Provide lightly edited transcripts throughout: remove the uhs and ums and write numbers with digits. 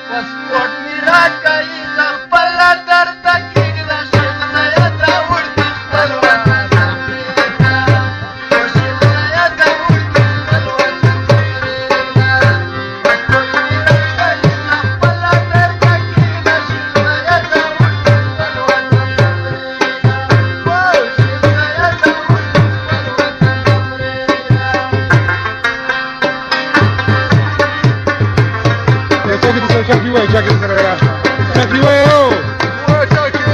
پاسپورټ مې راکوي د خپل درد کېږده شیخنیه ته وړکي خپل وطن ته پرېږده شیخنیه ته وړکي خپل وطن ته پرېږده پاسپورټ مې راکوي د خپل درد کېږده شیخنیه ته وړکي خپل وطن ته پرېږده شیخنیه ته وړکي خپل وطن ته پرېږده Chucky way, Chucky way, oh! Chucky!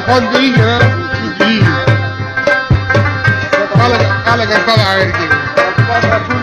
Juan de Illa, y... Ala que estaba a ver que...